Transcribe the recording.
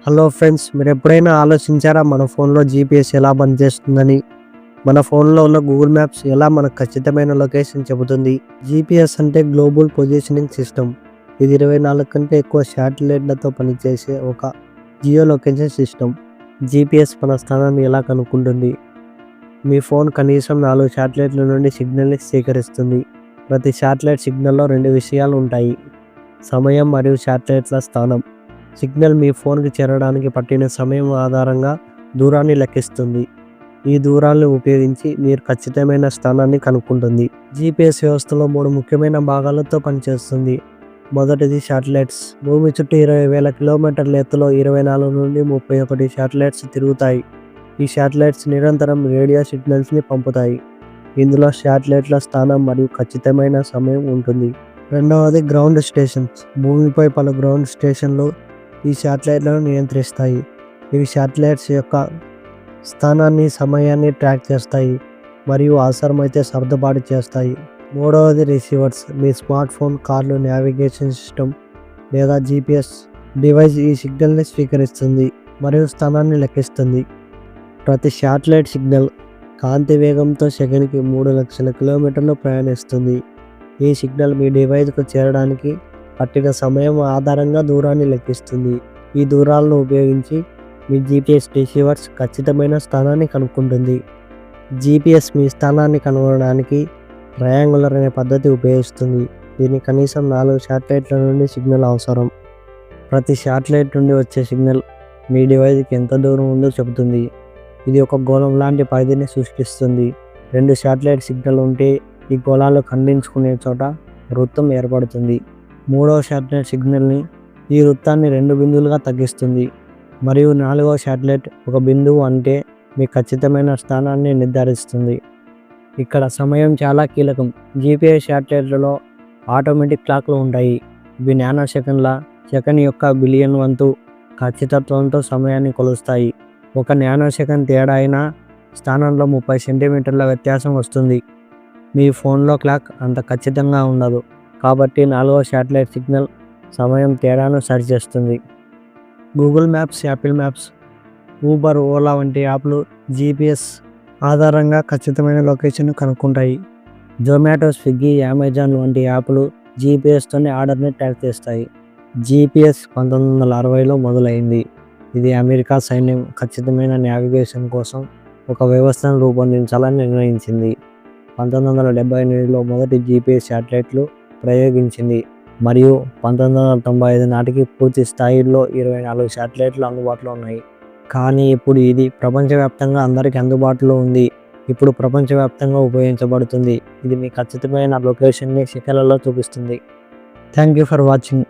Hello friends, మీరు ఎప్పుడైనా ఆలోచించారా మన ఫోన్లో జీపీఎస్ ఎలా పనిచేస్తుందని? మన ఫోన్లో ఉన్న గూగుల్ మ్యాప్స్ ఎలా మనకు ఖచ్చితమైన లొకేషన్ చెబుతుంది? జీపీఎస్ అంటే గ్లోబల్ పొజిషనింగ్ సిస్టమ్. ఇది 24 కంటే ఎక్కువ శాటిలైట్లతో పనిచేసే ఒక జియో లొకేషన్ సిస్టమ్. జీపీఎస్ మన స్థానాన్ని ఎలా కనుక్కుంటుంది? మీ ఫోన్ కనీసం 4 శాటిలైట్ల నుండి సిగ్నల్ని స్వీకరిస్తుంది. ప్రతి శాటిలైట్ సిగ్నల్లో 2 విషయాలు ఉంటాయి: సమయం మరియు శాటిలైట్ల స్థానం. సిగ్నల్ మీ ఫోన్కి చేరడానికి పట్టిన సమయం ఆధారంగా దూరాన్ని లెక్కిస్తుంది. ఈ దూరాలను ఉపయోగించి మీరు ఖచ్చితమైన స్థానాన్ని కనుక్కుంటుంది. జీపీఎస్ వ్యవస్థలో 3 ముఖ్యమైన భాగాలతో పనిచేస్తుంది. మొదటిది శాటిలైట్స్. భూమి చుట్టూ 20,000 కిలోమీటర్ల ఎత్తులో 24 నుండి 31 శాటిలైట్స్ తిరుగుతాయి. ఈ శాటిలైట్స్ నిరంతరం రేడియో సిగ్నల్స్ని పంపుతాయి. ఇందులో శాటిలైట్ల స్థానం మరియు ఖచ్చితమైన సమయం ఉంటుంది. రెండవది గ్రౌండ్ స్టేషన్స్. భూమిపై పలు గ్రౌండ్ స్టేషన్లు ఈ శాటిలైట్లను నియంత్రిస్తాయి. ఇవి శాటిలైట్స్ యొక్క స్థానాన్ని, సమయాన్ని ట్రాక్ చేస్తాయి మరియు అవసరమైతే సర్దుబాటు చేస్తాయి. మూడవది రిసీవర్స్. మీ స్మార్ట్ ఫోన్, కార్లు, నావిగేషన్ సిస్టమ్ లేదా జీపీఎస్ డివైస్ ఈ సిగ్నల్ని స్వీకరిస్తుంది మరియు స్థానాన్ని లెక్కిస్తుంది. ప్రతి శాటిలైట్ సిగ్నల్ కాంతి వేగంతో సెకనుకి 3,00,000 కిలోమీటర్లు ప్రయాణిస్తుంది. ఈ సిగ్నల్ మీ డివైస్కు చేరడానికి పట్టిన సమయం ఆధారంగా దూరాన్ని లెక్కిస్తుంది. ఈ దూరాలను ఉపయోగించి మీ జీపీఎస్ రిసీవర్స్ ఖచ్చితమైన స్థానాన్ని కనుక్కుంటుంది. జీపీఎస్ మీ స్థానాన్ని కనుగొనడానికి ట్రయాంగులర్ అనే పద్ధతి ఉపయోగిస్తుంది. దీనికి కనీసం 4 శాటిలైట్ల నుండి సిగ్నల్ అవసరం. ప్రతి శాటిలైట్ నుండి వచ్చే సిగ్నల్ మీ డివైస్కి ఎంత దూరం ఉందో చెబుతుంది. ఇది ఒక గోళం లాంటి పరిధిని సృష్టిస్తుంది. 2 శాటిలైట్ సిగ్నల్ ఉంటే ఈ గోళాలు ఖండించుకునే చోట వృత్తం ఏర్పడుతుంది. మూడవ శాటిలైట్ సిగ్నల్ని ఈ వృత్తాన్ని 2 బిందువులుగా తగ్గిస్తుంది మరియు 4వ శాటిలైట్ ఒక బిందువు అంటే మీ ఖచ్చితమైన స్థానాన్ని నిర్ధారిస్తుంది. ఇక్కడ సమయం చాలా కీలకం. జీపీఎస్ శాటిలైట్లలో ఆటోమేటిక్ క్లాక్లు ఉంటాయి. ఇవి నానో సెకండ్ల సెకండ్ యొక్క బిలియన్ వంతు ఖచ్చితత్వంతో సమయాన్ని కొలుస్తాయి. 1 నానో సెకండ్ తేడా అయినా స్థానంలో 30 సెంటీమీటర్ల వ్యత్యాసం వస్తుంది. మీ ఫోన్లో క్లాక్ అంత ఖచ్చితంగా ఉండదు, కాబట్టి 4వ శాటిలైట్ సిగ్నల్ సమయం తేడాను సరిచేస్తుంది. Google Maps, Apple Maps, Uber, Ola వంటి యాప్లు జీపీఎస్ ఆధారంగా ఖచ్చితమైన లొకేషన్ను కనుక్కుంటాయి. జొమాటో, స్విగ్గీ, అమెజాన్ వంటి యాప్లు జీపీఎస్తోనే ఆర్డర్ని ట్రాక్ చేస్తాయి. జీపీఎస్ 1960లో మొదలైంది. ఇది అమెరికా సైన్యం ఖచ్చితమైన నావిగేషన్ కోసం ఒక వ్యవస్థను రూపొందించాలని నిర్ణయించింది. 1978లో మొదటి జీపీఎస్ శాటిలైట్లు ప్రయోగించింది మరియు 1995 నాటికి పూర్తి స్థాయిలో 24 శాటిలైట్లు అందుబాటులో ఉన్నాయి. కానీ ఇప్పుడు ఇది ప్రపంచవ్యాప్తంగా అందరికీ అందుబాటులో ఉంది. ఇప్పుడు ప్రపంచవ్యాప్తంగా ఉపయోగించబడుతుంది. ఇది మీ ఖచ్చితమైన లొకేషన్ని సెకన్లలో చూపిస్తుంది. Thank you for watching.